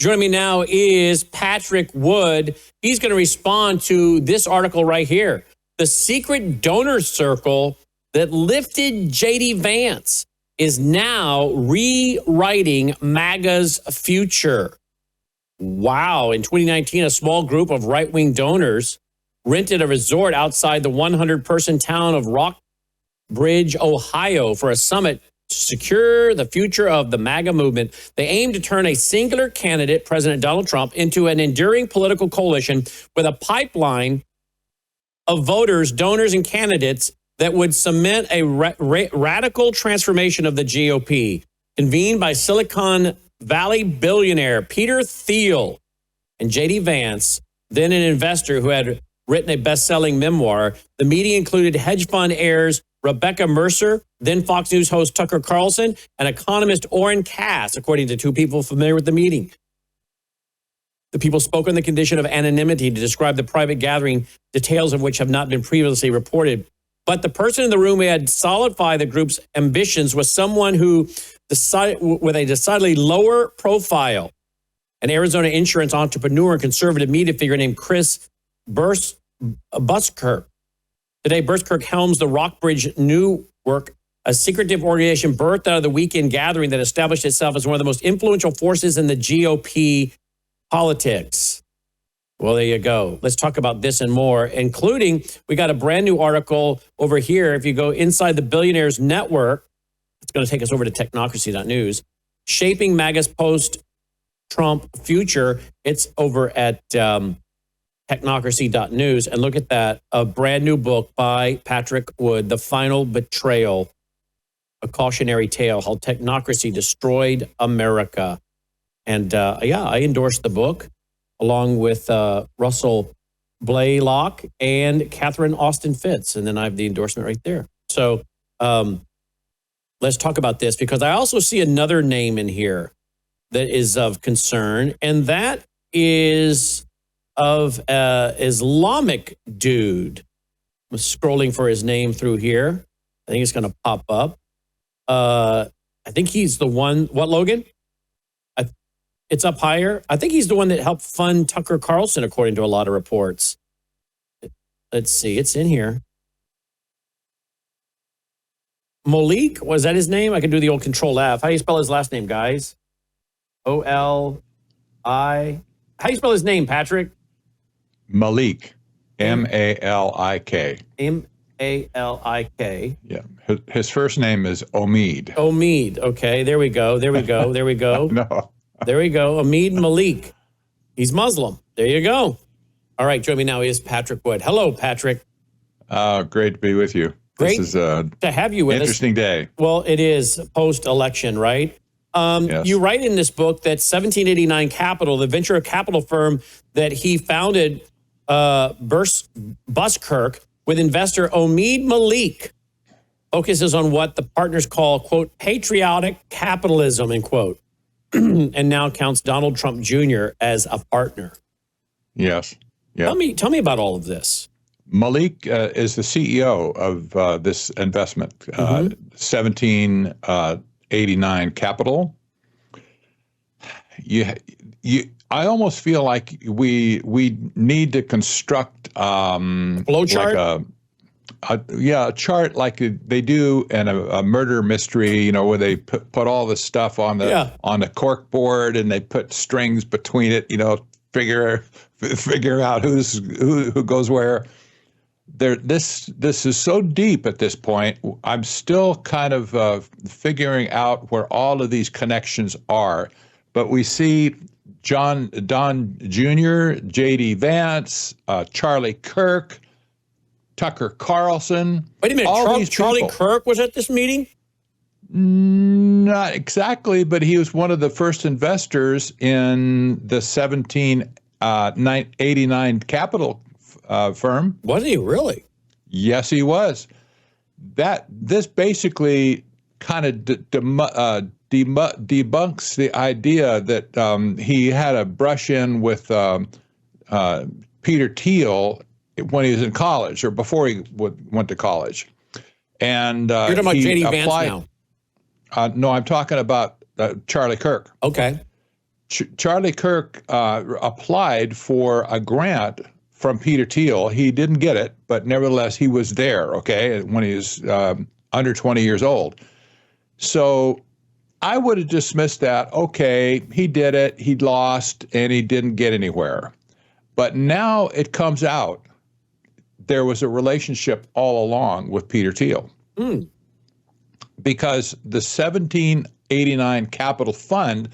Joining me now is Patrick Wood. He's going to respond to this article right here. The secret donor circle that lifted J.D. Vance is now rewriting MAGA's future. Wow. In 2019, a small group of right-wing donors rented a resort outside the 100-person town of Rockbridge, Ohio, for a summit to secure the future of the MAGA movement. They aim to turn a singular candidate, President Donald Trump, into an enduring political coalition with a pipeline of voters, donors, and candidates that would cement a radical transformation of the GOP. Convened by Silicon Valley billionaire Peter Thiel and J.D. Vance, then an investor who had written a best-selling memoir. The meeting included hedge fund heirs Rebecca Mercer, then Fox News host Tucker Carlson, and economist Oren Cass, according to two people familiar with the meeting. The people spoke on the condition of anonymity to describe the private gathering, details of which have not been previously reported. But the person in the room who had solidified the group's ambitions was someone who decided with a decidedly lower profile, an Arizona insurance entrepreneur and conservative media figure named Chris Buskirk. Today, Buskirk helms the Rockbridge New Work, a secretive organization birthed out of the weekend gathering that established itself as one of the most influential forces in the GOP politics. Well, there you go. Let's talk about this and more, including we got a brand new article over here. If you go inside the Billionaires Network, it's going to take us over to technocracy.news. Shaping MAGA's post-Trump future. It's over at technocracy.news. And look at that, a brand new book by Patrick Wood, The Final Betrayal, a cautionary tale, how technocracy destroyed America. And I endorsed the book along with Russell Blaylock and Catherine Austin Fitts. And then I have the endorsement right there. So let's talk about this, because I also see another name in here that is of concern, and that is of Islamic dude. I'm scrolling for his name through here. I think it's going to pop up. I think he's the one. What, Logan? It's up higher. I think he's the one that helped fund Tucker Carlson, according to a lot of reports. Let's see. It's in here. Malik, was that his name? I can do the old Control F. How do you spell his last name, guys? O-L-I. How do you spell his name, Patrick? Malik. M-A-L-I-K. M-A-L-I-K. Yeah. His first name is Omeed. Omeed. Okay. There we go. There we go. There we go. No. There we go. Omeed Malik. He's Muslim. There you go. All right. Joining me now is Patrick Wood. Hello, Patrick. Great to be with you. Great this is to have you with us. Interesting day. Well, it is post-election, right? Yes. You write in this book that 1789 Capital, the venture capital firm that he founded, Buskirk, with investor Omeed Malik, focuses on what the partners call, quote, patriotic capitalism, end quote, and now counts Donald Trump Jr. as a partner. Yes. Yeah. Tell me about all of this. Malik is the CEO of this investment, 1789 Capital. I almost feel like we need to construct flow chart. Like a chart like they do in a murder mystery, where they put all the stuff on the cork board and they put strings between it, figure out who goes where. This is so deep at this point. I'm still kind of figuring out where all of these connections are. But we see Don Jr., J.D. Vance, Charlie Kirk, Tucker Carlson. Wait a minute, Charlie Kirk was at this meeting? Not exactly, but he was one of the first investors in the 1789 Capital firm. Was he really? Yes, he was. This basically kind of debunks the idea that he had a brush in with Peter Thiel when he was in college or before he went to college. And you're talking about J.D. Vance now? No, I'm talking about Charlie Kirk. Okay. Charlie Kirk applied for a grant from Peter Thiel. He didn't get it, but nevertheless, he was there, okay, when he was under 20 years old. So I would have dismissed that. Okay, he did it, he lost, and he didn't get anywhere. But now it comes out there was a relationship all along with Peter Thiel. Because the 1789 Capital Fund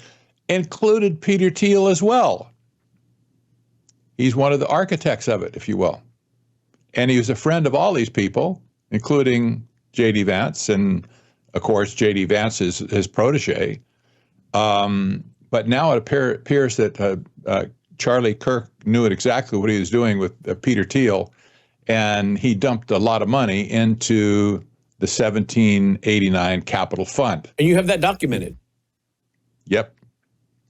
included Peter Thiel as well. He's one of the architects of it, if you will. And he was a friend of all these people, including J.D. Vance, and of course, J.D. Vance is his protege. But now it appears that Charlie Kirk knew exactly what he was doing with Peter Thiel, and he dumped a lot of money into the 1789 Capital Fund. And you have that documented. Yep.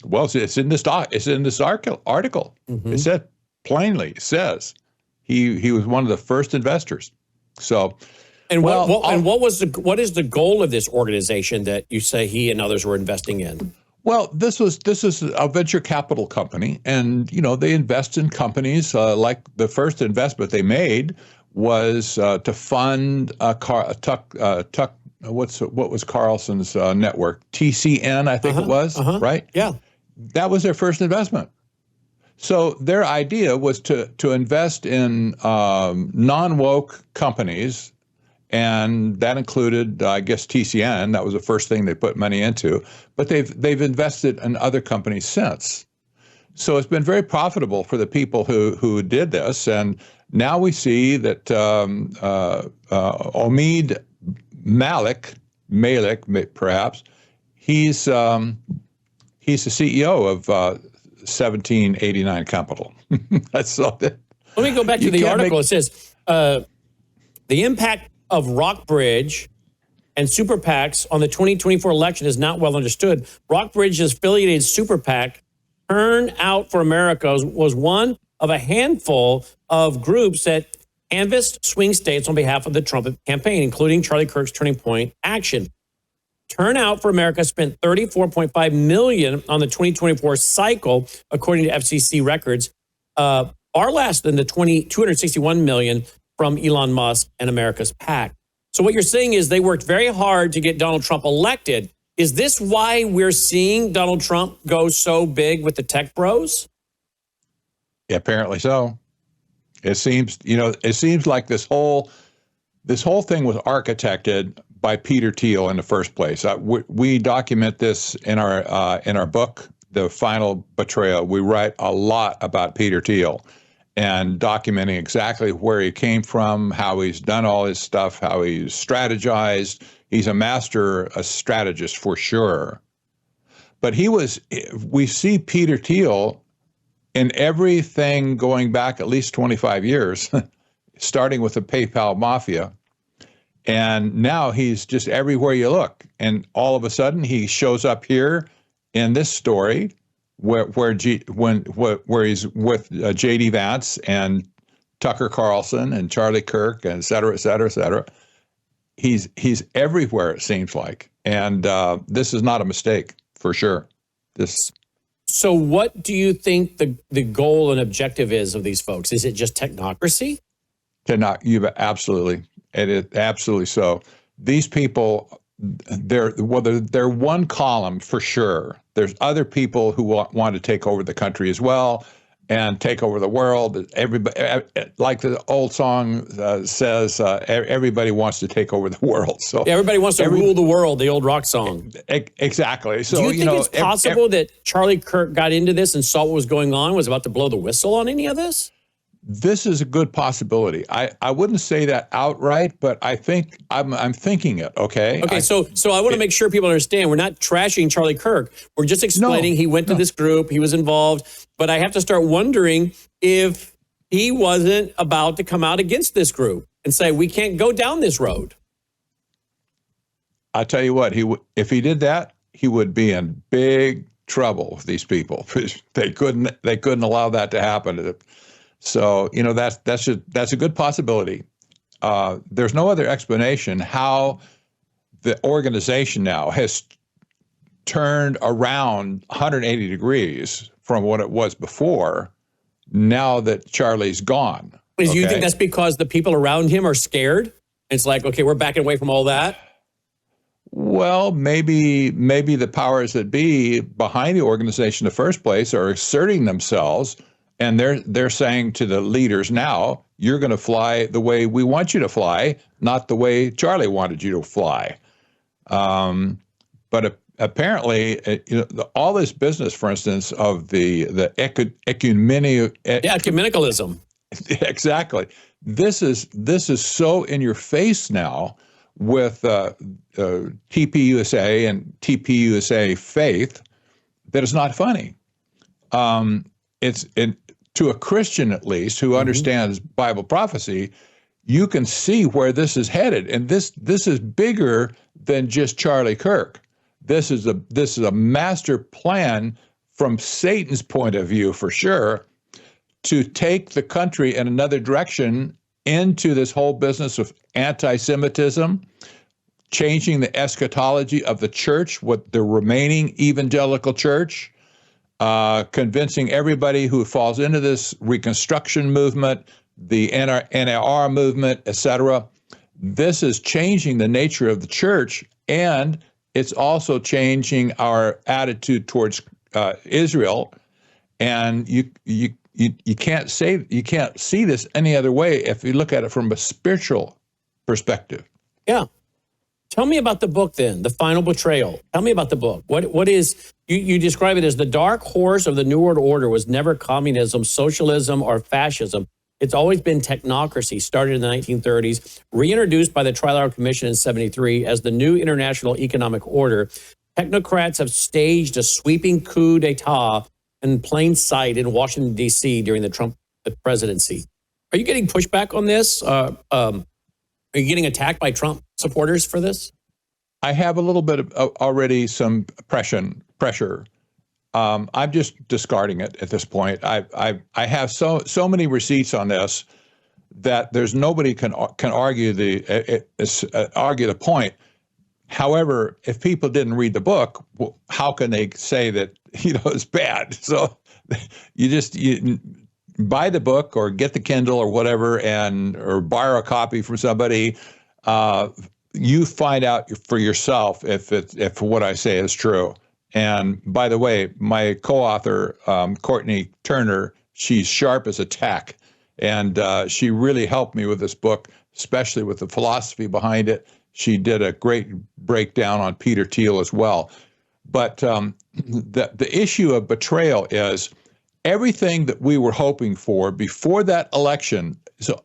Well, it's in this article. Mm-hmm. It said plainly, it says he was one of the first investors. So, and what is the goal of this organization that you say he and others were investing in? Well, this is a venture capital company, and they invest in companies. Like the first investment they made was to fund what was Carlson's network? TCN, I think it was, right? Yeah. That was their first investment. So their idea was to invest in non-woke companies, and that included, I guess, TCN. That was the first thing they put money into. But they've invested in other companies since. So it's been very profitable for the people who did this. And now we see that Omeed Malik, perhaps, he's the CEO of 1789 Capital. That's something. Let me go back to the article. It says the impact of Rockbridge and super PACs on the 2024 election is not well understood. Rockbridge's affiliated super PAC, Turn Out for America, was one of a handful of groups that canvassed swing states on behalf of the Trump campaign, including Charlie Kirk's Turning Point Action. Turn Out for America spent $34.5 million on the 2024 cycle, according to FCC records, far less than the $261 million from Elon Musk and America's PAC. So what you're saying is they worked very hard to get Donald Trump elected. Is this why we're seeing Donald Trump go so big with the tech bros? Yeah, apparently so. It seems like this whole thing was architected by Peter Thiel in the first place. We document this in our book, The Final Betrayal. We write a lot about Peter Thiel and documenting exactly where he came from, how he's done all his stuff, how he's strategized. He's a strategist for sure. But we see Peter Thiel in everything going back at least 25 years, starting with the PayPal mafia. And now he's just everywhere you look. And all of a sudden he shows up here in this story where he's with J.D. Vance and Tucker Carlson and Charlie Kirk and et cetera, et cetera, et cetera. He's everywhere, it seems like. And this is not a mistake, for sure. So what do you think the goal and objective is of these folks? Is it just technocracy? Absolutely. It is absolutely so. These people, they're one column for sure. There's other people who want to take over the country as well and take over the world. Everybody, like the old song says, everybody wants to take over the world. So everybody wants to rule the world. The old rock song. Exactly. So do you think it's possible that Charlie Kirk got into this and saw what was going on, was about to blow the whistle on any of this? This is a good possibility. I wouldn't say that outright, but I think I'm thinking it. Okay. Okay. So I want to make sure people understand we're not trashing Charlie Kirk. We're just explaining he went to this group, he was involved. But I have to start wondering if he wasn't about to come out against this group and say we can't go down this road. I tell you what, if he did that, he would be in big trouble with these people. They couldn't allow that to happen. So, that's a good possibility. There's no other explanation how the organization now has turned around 180 degrees from what it was before, now that Charlie's gone. Do you think that's because the people around him are scared? It's like, okay, we're backing away from all that? Well, maybe the powers that be behind the organization in the first place are asserting themselves, and they're saying to the leaders now, you're going to fly the way we want you to fly, not the way Charlie wanted you to fly. But apparently, all this business, for instance, of the ecumenicalism. Exactly. This is so in your face now with TPUSA and TPUSA faith that it's not funny. To a Christian, at least, who understands Bible prophecy, you can see where this is headed, and this is bigger than just Charlie Kirk. This is a master plan from Satan's point of view, for sure, to take the country in another direction into this whole business of anti-Semitism, changing the eschatology of the church, what the remaining evangelical church, convincing everybody who falls into this Reconstruction movement, the NAR movement, etc. This is changing the nature of the church, and it's also changing our attitude towards Israel. And you can't see this any other way if you look at it from a spiritual perspective. Yeah. Tell me about the book then, The Final Betrayal. Tell me about the book. What is, you describe it as the dark horse of the New World Order was never communism, socialism, or fascism. It's always been technocracy, started in the 1930s, reintroduced by the Trilateral Commission in 1973 as the new international economic order. Technocrats have staged a sweeping coup d'etat in plain sight in Washington, D.C. during the Trump presidency. Are you getting pushback on this? Are you getting attacked by Trump supporters for this? I have a little bit of already some pressure. I'm just discarding it at this point. I have so many receipts on this that there's nobody can argue the point. However, if people didn't read the book, well, how can they say that it's bad? So you buy the book or get the Kindle or whatever, or borrow a copy from somebody. You find out for yourself if what I say is true. And by the way, my co-author, Courtney Turner, she's sharp as a tack. And she really helped me with this book, especially with the philosophy behind it. She did a great breakdown on Peter Thiel as well. But the issue of betrayal is everything that we were hoping for before that election. So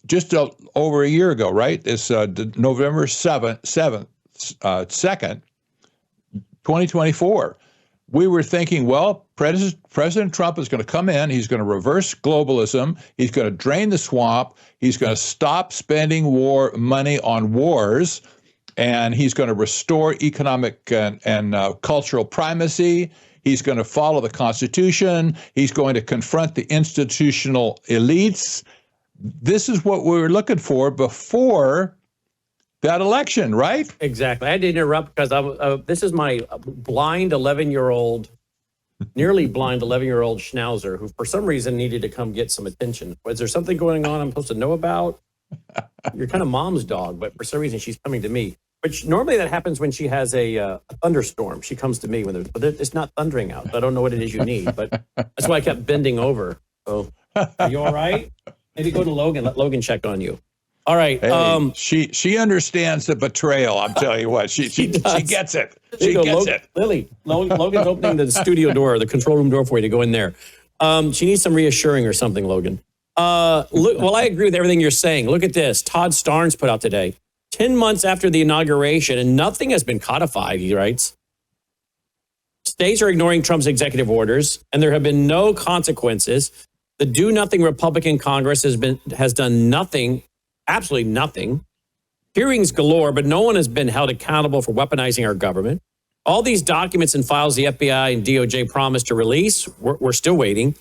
just over a year ago, right? It's November 2nd, 2024. We were thinking, well, President Trump is going to come in. He's going to reverse globalism. He's going to drain the swamp. He's going to stop spending money on wars. And he's going to restore economic and cultural primacy. He's going to follow the Constitution. He's going to confront the institutional elites. This is what we were looking for before that election, right? Exactly. I had to interrupt because this is my blind 11-year-old, nearly blind 11-year-old schnauzer who for some reason needed to come get some attention. Was there something going on I'm supposed to know about? You're kind of mom's dog, but for some reason she's coming to me. Which normally that happens when she has a thunderstorm. She comes to me but it's not thundering out. So I don't know what it is you need, but that's why I kept bending over. So, are you all right? Maybe go to Logan. Let Logan check on you. All right. Hey, she understands the betrayal. I'm telling you what. She gets it. She gets it. Lily, Logan's opening the studio door, the control room door for you to go in there. She needs some reassuring or something, Logan. Look, well, I agree with everything you're saying. Look at this. Todd Starnes put out today. 10 months after the inauguration, and nothing has been codified, he writes. States are ignoring Trump's executive orders, and there have been no consequences. The do-nothing Republican Congress has done nothing, absolutely nothing. Hearings galore, but no one has been held accountable for weaponizing our government. All these documents and files the FBI and DOJ promised to release, we're still waiting.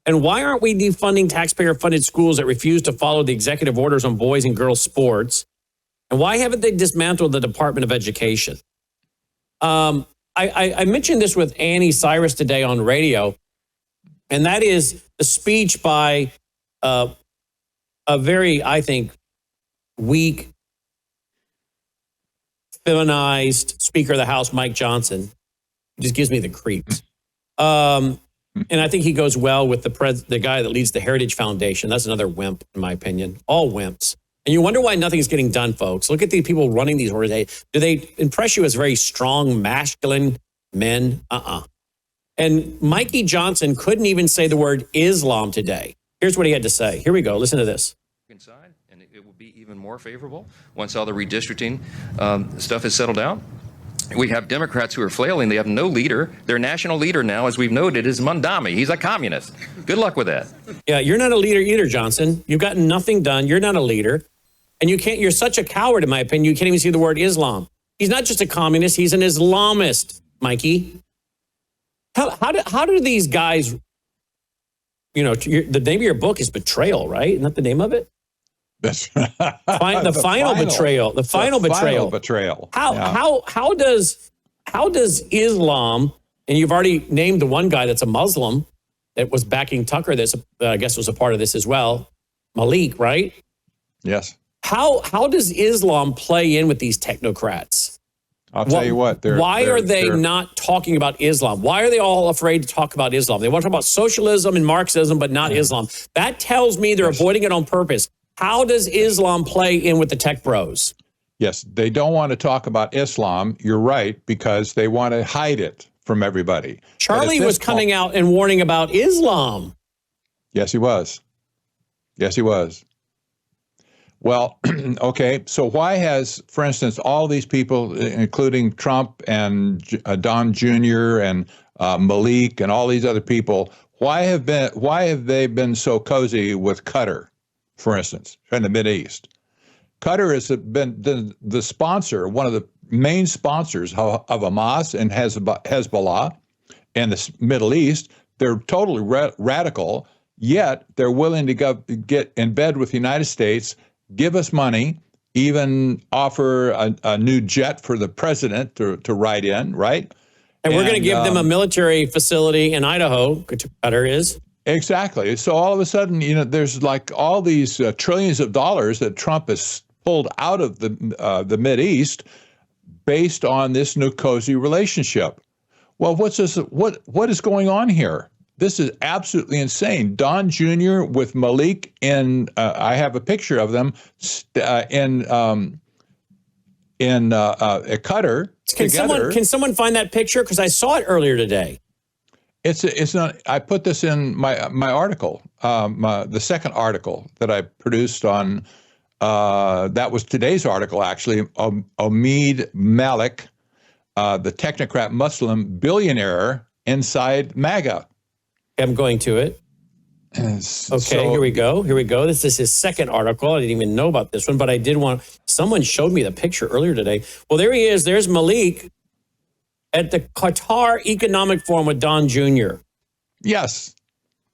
And why aren't we defunding taxpayer-funded schools that refuse to follow the executive orders on boys and girls sports? And why haven't they dismantled the Department of Education? I mentioned this with Annie Cyrus today on radio, and that is the speech by a very, I think, weak, feminized Speaker of the House, Mike Johnson. It just gives me the creeps. And I think he goes well with the guy that leads the Heritage Foundation. That's another wimp, in my opinion. All wimps. And you wonder why nothing's getting done, folks. Look at the people running these organizations. Do they impress you as very strong, masculine men? And Mikey Johnson couldn't even say the word Islam today. Here's what he had to say. Here we go. Listen to this. Inside, and it will be even more favorable once all the redistricting stuff is settled out. We have Democrats who are flailing. They have no leader. Their national leader now, as we've noted, is Mondami. He's a communist. Good luck with that. Yeah, you're not a leader either, Johnson. You've gotten nothing done. You're not a leader. And you're such a coward, in my opinion, you can't even see the word Islam. He's not just a communist, he's an Islamist, Mikey. How do these guys, the name of your book is Betrayal, right? Isn't that the name of it? That's the final betrayal. The final betrayal. How does Islam, and you've already named the one guy that's a Muslim that was backing Tucker, that's I guess was a part of this as well, Malik, right? Yes. How does Islam play in with these technocrats? I'll tell you what. Why are they not talking about Islam? Why are they all afraid to talk about Islam? They want to talk about socialism and Marxism, but not Islam. That tells me they're avoiding it on purpose. How does Islam play in with the tech bros? Yes, they don't want to talk about Islam. You're right, because they want to hide it from everybody. Charlie was coming out and warning about Islam. Yes, he was. Yes, he was. Well, okay, so why has, for instance, all these people, including Trump and Don Jr. and Malik and all these other people, why have they been so cozy with Qatar, for instance, in the Mideast? Qatar has been the sponsor, one of the main sponsors of Hamas and Hezbollah in the Middle East. They're totally radical, yet they're willing to get in bed with the United States, give us money, even offer a new jet for the president to ride in, right? And we're going to give them a military facility in Idaho, Qatar is. Exactly. So all of a sudden, there's like all these trillions of dollars that Trump has pulled out of the Mideast based on this new cozy relationship. Well, what is going on here? This is absolutely insane. Don Jr. with Malik I have a picture of them in Qatar together. Can someone find that picture? Because I saw it earlier today. It's not. I put this in my article, the second article that I produced on. That was today's article, actually. Omeed Malik, the technocrat Muslim billionaire inside MAGA. I'm going to it. Here we go. This is his second article. I didn't even know about this one, but I did someone showed me the picture earlier today. Well, there he is. There's Malik at the Qatar Economic Forum with Don Jr. Yes.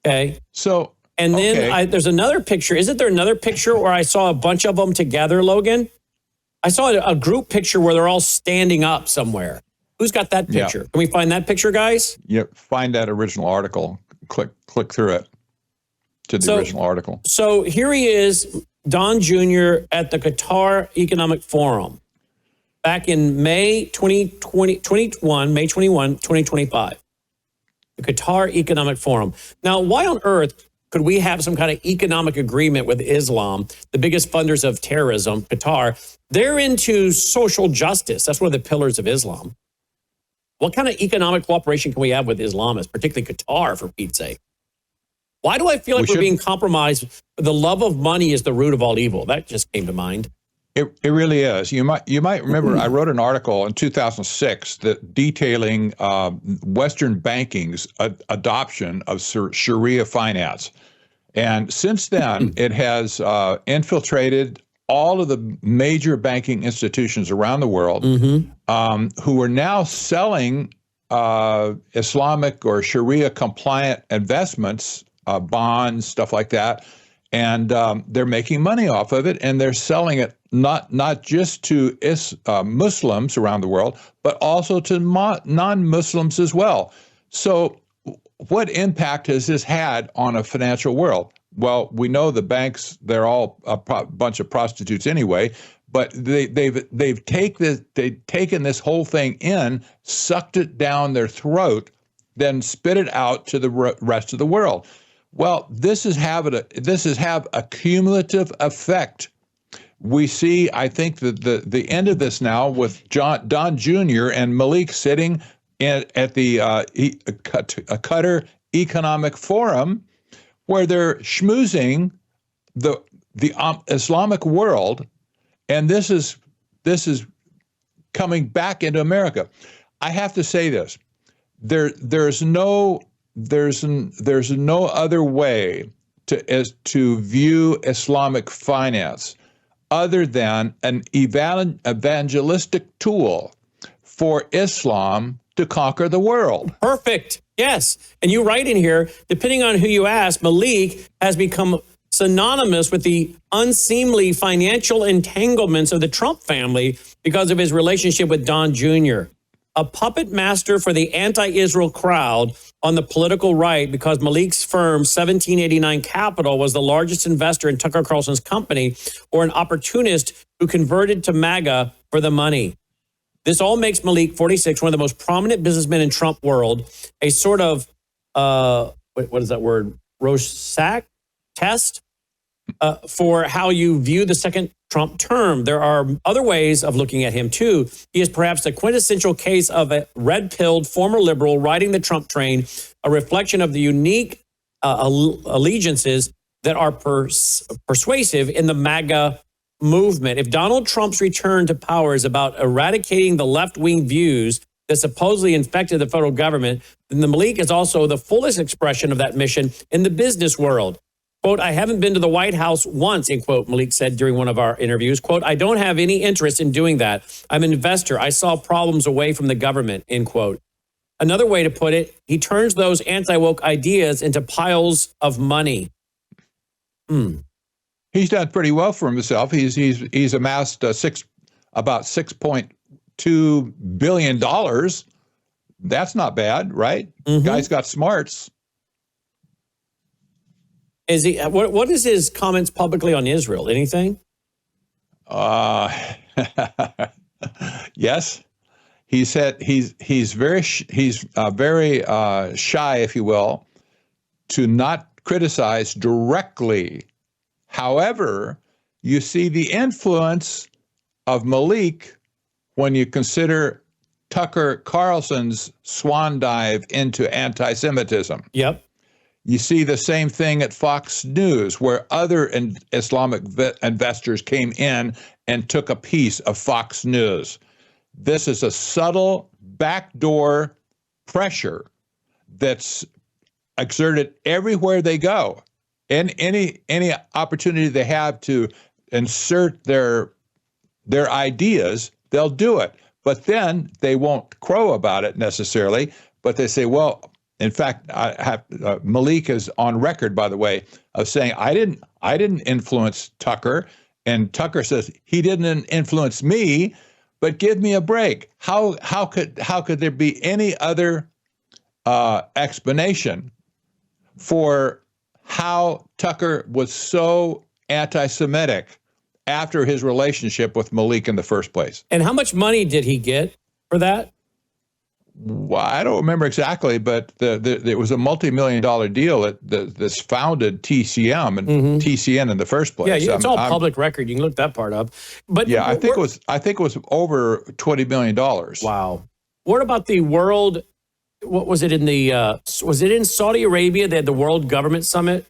Okay. So, and then there's another picture. Isn't there another picture where I saw a bunch of them together, Logan? I saw a group picture where they're all standing up somewhere. Who's got that picture? Yeah. Can we find that picture, guys? Yep. Find that original article. Click through it to the original article. So here he is, Don Jr. at the Qatar Economic Forum back in May 2021, 2025. The Qatar Economic Forum. Now, why on earth could we have some kind of economic agreement with Islam, the biggest funders of terrorism, Qatar? They're into social justice. That's one of the pillars of Islam. What kind of economic cooperation can we have with Islamists, particularly Qatar, for Pete's sake? Why do I feel like we're being compromised? The love of money is the root of all evil. That just came to mind. It really is. You might remember I wrote an article in 2006 that detailing Western banking's adoption of Sharia finance. And since then, it has infiltrated all of the major banking institutions around the world who are now selling Islamic or Sharia compliant investments, bonds, stuff like that, and they're making money off of it, and they're selling it not just to Muslims around the world, but also to non-Muslims as well. So what impact has this had on a financial world? Well, we know the banks, they're all a bunch of prostitutes anyway, but they've taken this whole thing in, sucked it down their throat, then spit it out to the rest of the world. Well, this has have a cumulative effect. We see, I think, the end of this now with Don Jr. and Malik sitting at the Qatar Economic Forum, where they're schmoozing the Islamic world, and this is coming back into America. I have to say this: there's no other way to view Islamic finance other than an evangelistic tool for Islam to conquer the world. Perfect. Yes. And you write in here, depending on who you ask, Malik has become synonymous with the unseemly financial entanglements of the Trump family because of his relationship with Don Jr., a puppet master for the anti-Israel crowd on the political right, because Malik's firm, 1789 Capital, was the largest investor in Tucker Carlson's company, or an opportunist who converted to MAGA for the money. This all makes Malik, 46, one of the most prominent businessmen in Trump world, a sort of, what is that word? Rorschach test for how you view the second Trump term. There are other ways of looking at him, too. He is perhaps the quintessential case of a red-pilled former liberal riding the Trump train, a reflection of the unique allegiances that are persuasive in the MAGA movement. If Donald Trump's return to power is about eradicating the left-wing views that supposedly infected the federal government, then the Malik is also the fullest expression of that mission in the business world. Quote, I haven't been to the White House once, end quote, Malik said during one of our interviews. Quote, I don't have any interest in doing that. I'm an investor. I solve problems away from the government, end quote. Another way to put it, he turns those anti-woke ideas into piles of money. He's done pretty well for himself. He's amassed about $6.2 billion. That's not bad, right? Mm-hmm. Guy's got smarts. Is he? What is his comments publicly on Israel? Anything? Yes, he said he's very shy, if you will, to not criticize directly. However, you see the influence of Malik when you consider Tucker Carlson's swan dive into anti-Semitism. Yep. You see the same thing at Fox News, where other Islamic investors came in and took a piece of Fox News. This is a subtle backdoor pressure that's exerted everywhere they go. And any opportunity they have to insert their ideas, they'll do it. But then they won't crow about it necessarily, but they say, well, in fact, Malik is on record, by the way, of saying, I didn't influence Tucker. And Tucker says, he didn't influence me, but give me a break. How could there be any other explanation for how Tucker was so anti-Semitic after his relationship with Malik in the first place? And how much money did he get for that? Well, I don't remember exactly, but it was a multi-million-dollar deal that's founded TCM and TCN in the first place. Yeah, it's all public record. You can look that part up. But yeah, I think it was over $20 million. Wow. What about the world? What was it in the? Was it in Saudi Arabia? They had the World Government Summit.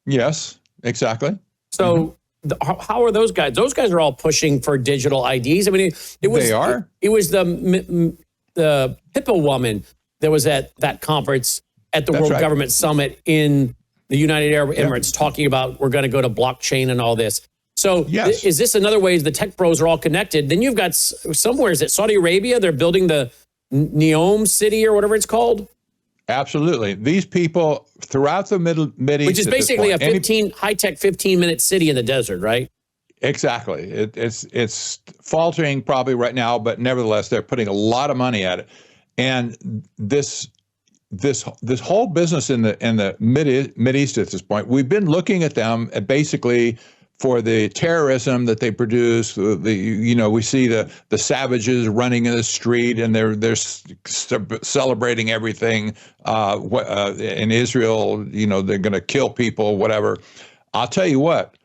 Yes, exactly. So how are those guys? Those guys are all pushing for digital IDs. I mean, it was. They are. It was the Hippo woman that was at that conference at the World Government Summit in the United Arab Emirates talking about we're going to go to blockchain and all this. So is this another way the tech bros are all connected? Then you've got somewhere, is it Saudi Arabia? They're building the Neom city or whatever it's called? Absolutely. These people throughout the Mideast, which is basically a high-tech 15-minute city in the desert, right? Exactly. It's faltering probably right now, but nevertheless, they're putting a lot of money at it. And this whole business in the Mideast at this point, we've been looking at them basically for the terrorism that they produce. We see the savages running in the street, and they're celebrating everything. In Israel, they're going to kill people, whatever. I'll tell you what.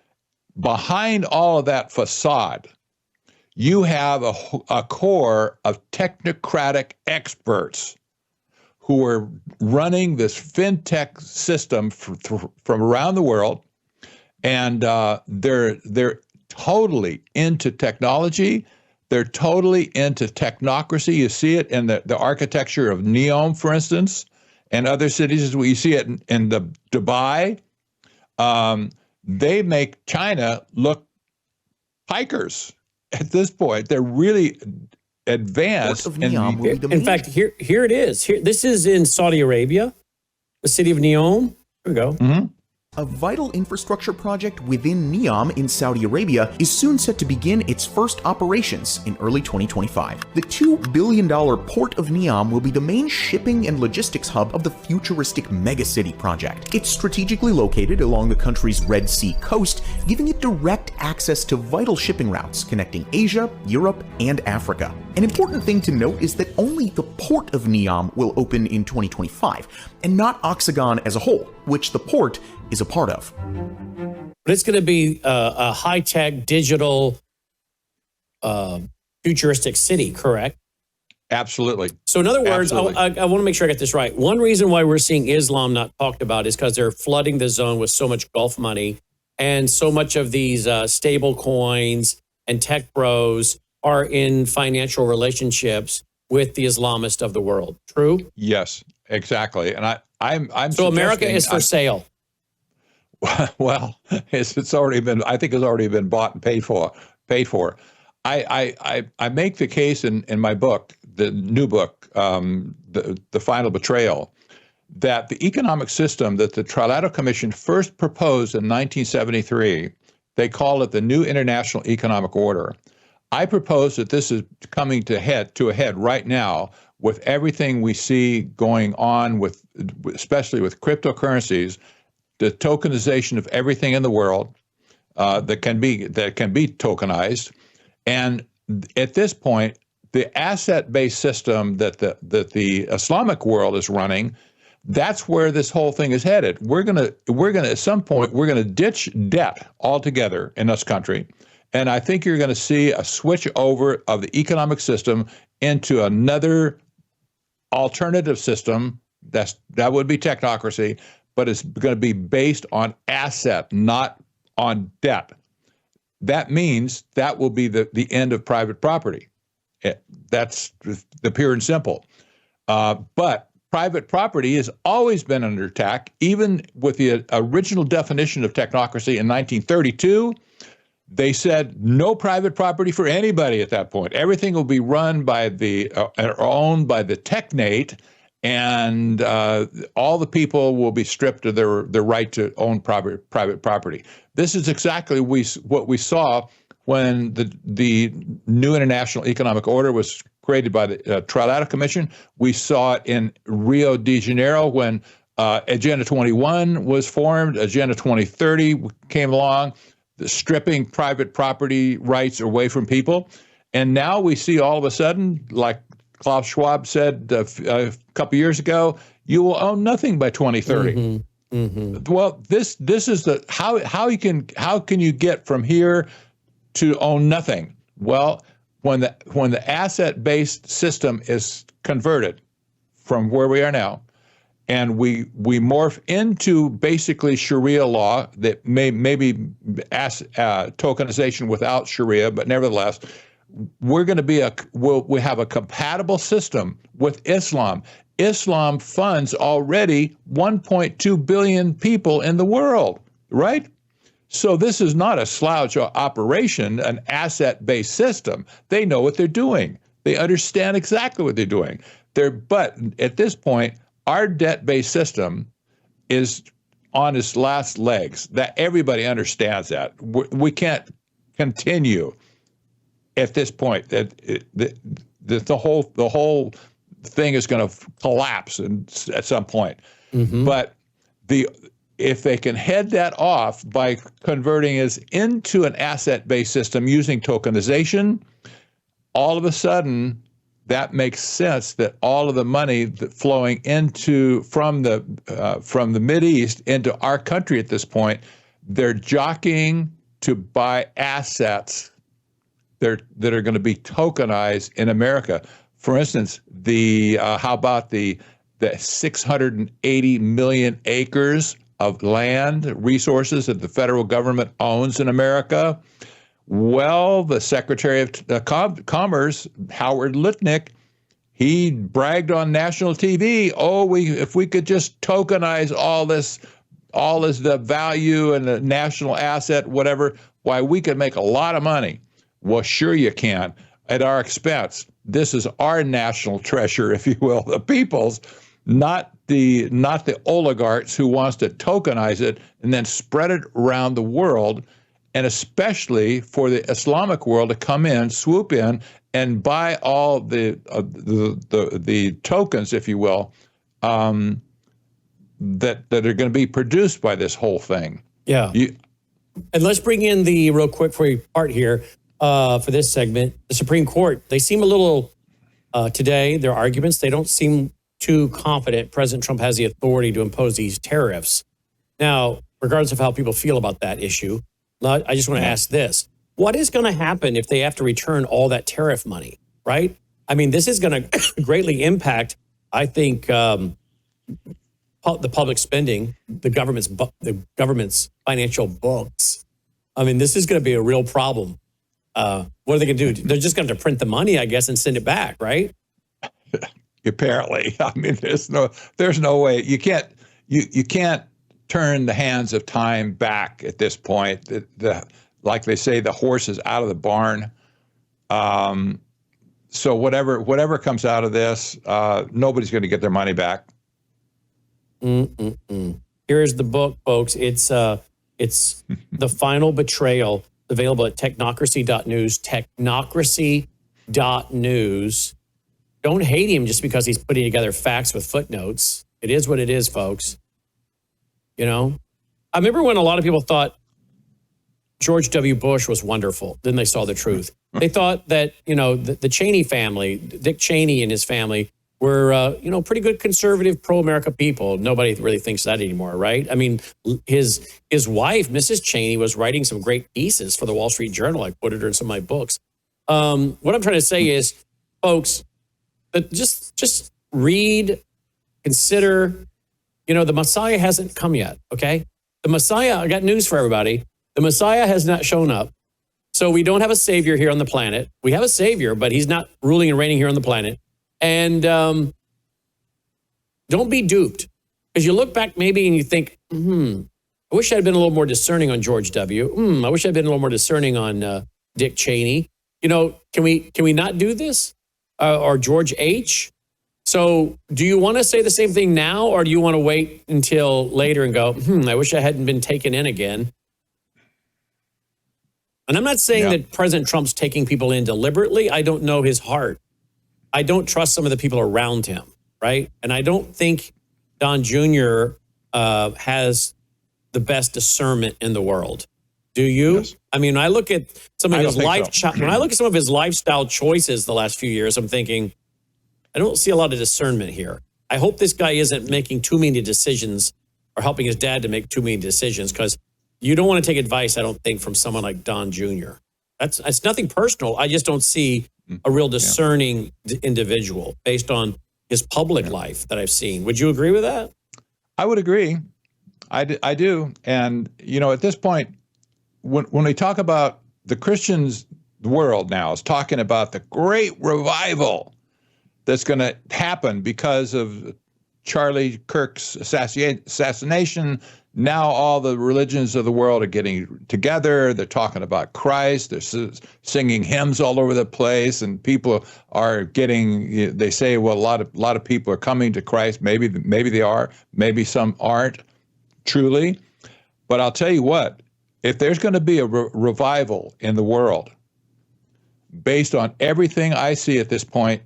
Behind all of that facade, you have a core of technocratic experts who are running this fintech system from around the world, and they're totally into technology. They're totally into technocracy. You see it in the architecture of Neom, for instance, and other cities. You see it in the Dubai. They make China look pikers at this point. They're really advanced. In fact, here it is. This is in Saudi Arabia, the city of Neom. Here we go. Mm-hmm. A vital infrastructure project within Neom in Saudi Arabia is soon set to begin its first operations in early 2025. The $2 billion port of Neom will be the main shipping and logistics hub of the futuristic megacity project. It's strategically located along the country's Red Sea coast, giving it direct access to vital shipping routes connecting Asia, Europe, and Africa. An important thing to note is that only the port of Neom will open in 2025, and not Oxagon as a whole, which the port is a part of. But it's going to be a high-tech, digital, futuristic city, correct? Absolutely. So in other words, I want to make sure I get this right. One reason why we're seeing Islam not talked about is because they're flooding the zone with so much Gulf money, and so much of these stable coins and tech bros are in financial relationships with the Islamists of the world. True? Yes, exactly. And I'm so America is for sale. Well, it's already been. I think it's already been bought and paid for. I make the case in my book, the new book, the Final Betrayal, that the economic system that the Trilateral Commission first proposed in 1973, they call it the New International Economic Order. I propose that this is coming to a head right now with everything we see going on with, especially with cryptocurrencies, the tokenization of everything in the world that can be tokenized, and at this point, the asset-based system that the Islamic world is running, that's where this whole thing is headed. We're gonna at some point we're gonna ditch debt altogether in this country. And I think you're going to see a switch over of the economic system into another alternative system. That would be technocracy, but it's going to be based on asset, not on debt. That means that will be the end of private property. That's the pure and simple. But private property has always been under attack, even with the original definition of technocracy in 1932. They said no private property for anybody at that point. Everything will be run by or owned by the technate, and all the people will be stripped of their right to own private property. This is exactly what we saw when the New International Economic Order was created by the Trilateral Commission. We saw it in Rio de Janeiro when Agenda 21 was formed. Agenda 2030 came along, stripping private property rights away from people. And now we see all of a sudden, like Klaus Schwab said a couple years ago, you will own nothing by 2030. Mm-hmm. Mm-hmm. Well, this is the how can you get from here to own nothing? Well, when the asset-based system is converted from where we are now, and we morph into basically Sharia law that maybe tokenization without Sharia, but nevertheless, we're going to be we have a compatible system with Islam. Islam funds already 1.2 billion people in the world, right? So this is not a slouch operation, an asset-based system. They know what they're doing. They understand exactly what they're doing. But at this point, our debt-based system is on its last legs. That everybody understands that. We can't continue at this point. That the whole thing is going to collapse at some point. Mm-hmm. But if they can head that off by converting us into an asset-based system using tokenization, all of a sudden that makes sense that all of the money flowing from the Mideast into our country at this point, they're jockeying to buy assets that are going to be tokenized in America. For instance, how about the 680 million acres of land resources that the federal government owns in America? Well, the Secretary of Commerce, Howard Lutnick, he bragged on national TV, if we could just tokenize all this, the value and the national asset, whatever, why, we could make a lot of money. Well, sure you can, at our expense. This is our national treasure, if you will, the people's, not the oligarchs who wants to tokenize it and then spread it around the world, and especially for the Islamic world to come in, swoop in, and buy all the tokens, if you will, that are going to be produced by this whole thing. Yeah. And let's bring in the real quick for you part here for this segment. The Supreme Court, they seem a little today, their arguments, they don't seem too confident President Trump has the authority to impose these tariffs. Now, regardless of how people feel about that issue, I just want to ask this. What is going to happen if they have to return all that tariff money, right? I mean, this is going to greatly impact, I think, the public spending, the government's financial books. I mean, this is going to be a real problem. What are they going to do? They're just going to print the money, I guess, and send it back, right? Apparently. I mean, there's no way. You can't turn the hands of time back at this point. Like they say, the horse is out of the barn. So whatever comes out of this, nobody's going to get their money back. Here's the book, folks. It's The Final Betrayal, available at technocracy.news. Technocracy.news. Don't hate him just because he's putting together facts with footnotes. It is what it is, folks. You know, I remember when a lot of people thought George W. Bush was wonderful. Then they saw the truth. They thought that, the Cheney family, Dick Cheney and his family were, pretty good conservative, pro-America people. Nobody really thinks that anymore, right? I mean, his wife, Mrs. Cheney, was writing some great pieces for the Wall Street Journal. I quoted her in some of my books. What I'm trying to say is, folks, just read, consider. The Messiah hasn't come yet, okay? The Messiah, I got news for everybody. The Messiah has not shown up. So we don't have a savior here on the planet. We have a savior, but he's not ruling and reigning here on the planet. And don't be duped. Because you look back maybe and you think, I wish I'd been a little more discerning on George W. I wish I'd been a little more discerning on Dick Cheney. Can we not do this? Or George H.? So do you want to say the same thing now, or do you want to wait until later and go, I wish I hadn't been taken in again? And I'm not saying that President Trump's taking people in deliberately. I don't know his heart. I don't trust some of the people around him, right? And I don't think Don Jr. Has the best discernment in the world. Do you? Yes. I mean, when I look at some of his when I look at some of his lifestyle choices the last few years, I'm thinking, I don't see a lot of discernment here. I hope this guy isn't making too many decisions or helping his dad to make too many decisions, because you don't want to take advice, I don't think, from someone like Don Jr. It's nothing personal. I just don't see a real discerning individual based on his public life that I've seen. Would you agree with that? I would agree. I do. And, at this point, when we talk about the Christians, the world now is talking about the great revival that's going to happen because of Charlie Kirk's assassination, now all the religions of the world are getting together. They're talking about Christ. They're singing hymns all over the place, and people are getting. They say, well, a lot of people are coming to Christ. Maybe they are. Maybe some aren't truly. But I'll tell you what: if there's going to be a revival in the world, based on everything I see at this point,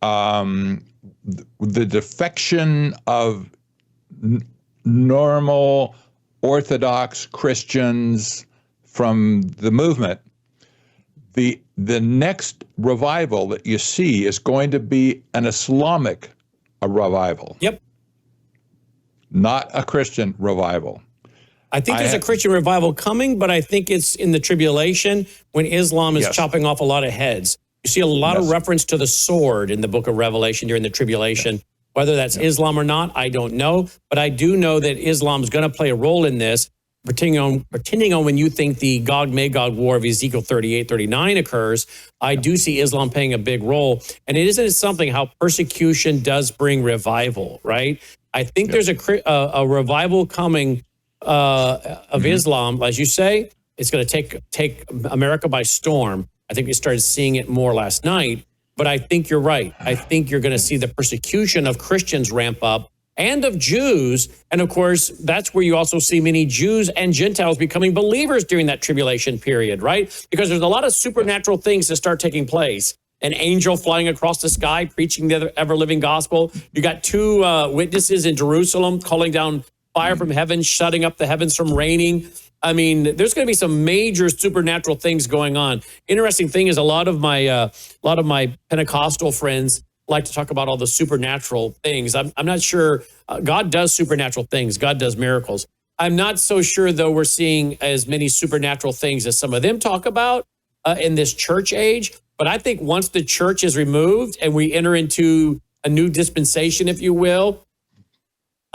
the defection of normal Orthodox Christians from the movement, the next revival that you see is going to be an Islamic revival. Yep. Not a Christian revival. I think there's a Christian revival coming, but I think it's in the tribulation when Islam is chopping off a lot of heads. You see a lot of reference to the sword in the book of Revelation during the tribulation. Whether that's Islam or not, I don't know. But I do know that Islam is going to play a role in this, pretending on when you think the Gog-Magog war of Ezekiel 38-39 occurs. I do see Islam playing a big role. And isn't it something how persecution does bring revival, right? I think there's a revival coming of Islam, as you say. It's going to take America by storm. I think we started seeing it more last night. But I think you're right. I think you're going to see the persecution of Christians ramp up and of Jews. And of course, that's where you also see many Jews and Gentiles becoming believers during that tribulation period, right? Because there's a lot of supernatural things that start taking place. An angel flying across the sky, preaching the ever-living gospel. You got two witnesses in Jerusalem calling down fire from heaven, shutting up the heavens from raining. I mean, there's going to be some major supernatural things going on. Interesting thing is a lot of my Pentecostal friends like to talk about all the supernatural things. I'm not sure. God does supernatural things. God does miracles. I'm not so sure, though, we're seeing as many supernatural things as some of them talk about in this church age. But I think once the church is removed and we enter into a new dispensation, if you will,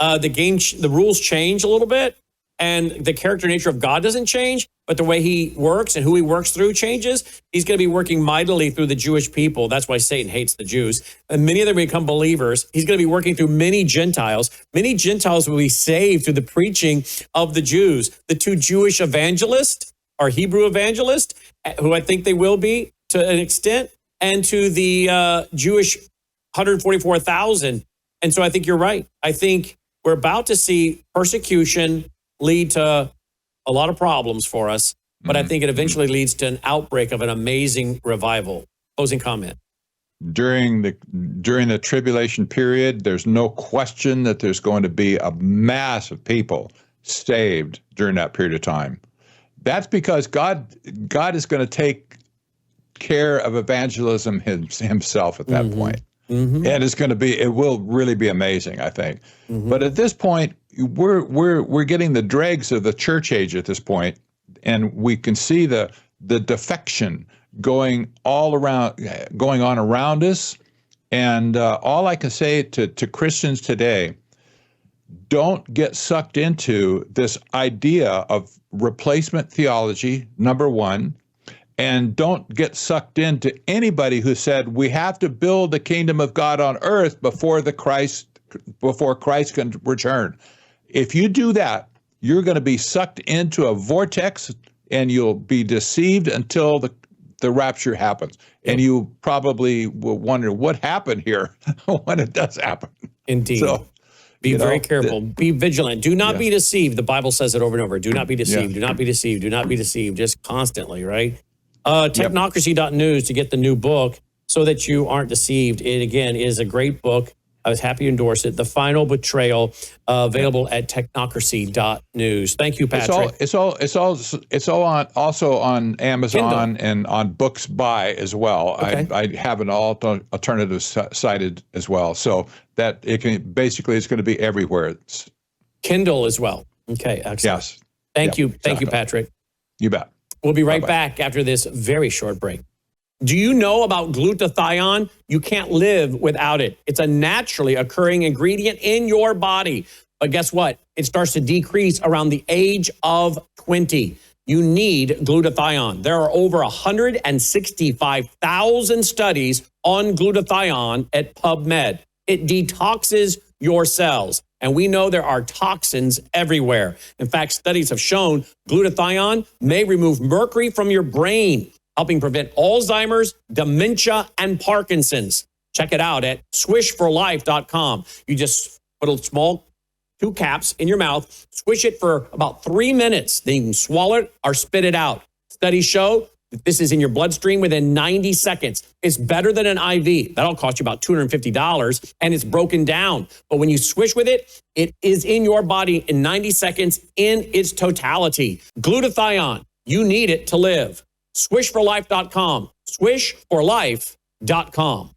the rules change a little bit. And the character nature of God doesn't change, but the way he works and who he works through changes. He's going to be working mightily through the Jewish people. That's why Satan hates the Jews. And many of them become believers. He's going to be working through many Gentiles. Many Gentiles will be saved through the preaching of the Jews. The two Jewish evangelists or Hebrew evangelists, who I think they will be to an extent, and to the Jewish 144,000. And so I think you're right. I think we're about to see persecution lead to a lot of problems for us, but I think it eventually leads to an outbreak of an amazing revival. Closing comment. During the tribulation period, there's no question that there's going to be a mass of people saved during that period of time. That's because God is going to take care of evangelism himself at that point. And it will really be amazing, I think. But at this point, we're getting the dregs of the church age at this point, and we can see the defection going on around us. And all I can say to Christians today, don't get sucked into this idea of replacement theology, number one. And don't get sucked into anybody who said we have to build the kingdom of God on earth before Christ can return. If you do that, you're going to be sucked into a vortex, and you'll be deceived until the rapture happens. And you probably will wonder what happened here when it does happen. Indeed. So, be very careful. Be vigilant. Do not be deceived. The Bible says it over and over. Do not be deceived. Do not be deceived. Do not be deceived. Just constantly, right? Technocracy.news to get the new book so that you aren't deceived. It, again, is a great book. I was happy to endorse it. The Final Betrayal, available at technocracy.news. Thank you, Patrick. It's all also on Amazon Kindle. And on Books By as well. Okay. I have an alternative cited as well, so that it's going to be everywhere. Kindle as well. Okay, excellent. Yes. Thank you, Patrick. You bet. We'll be right back after this very short break. Do you know about glutathione? You can't live without it. It's a naturally occurring ingredient in your body. But guess what? It starts to decrease around the age of 20. You need glutathione. There are over 165,000 studies on glutathione at PubMed. It detoxes your cells. And we know there are toxins everywhere. In fact, studies have shown glutathione may remove mercury from your brain, helping prevent Alzheimer's, dementia, and Parkinson's. Check it out at swishforlife.com. You just put a small 2 caps in your mouth, swish it for about 3 minutes. Then you can swallow it or spit it out. Studies show that this is in your bloodstream within 90 seconds. It's better than an IV. That'll cost you about $250, and it's broken down. But when you swish with it, it is in your body in 90 seconds in its totality. Glutathione, you need it to live. Swishforlife.com. Swishforlife.com.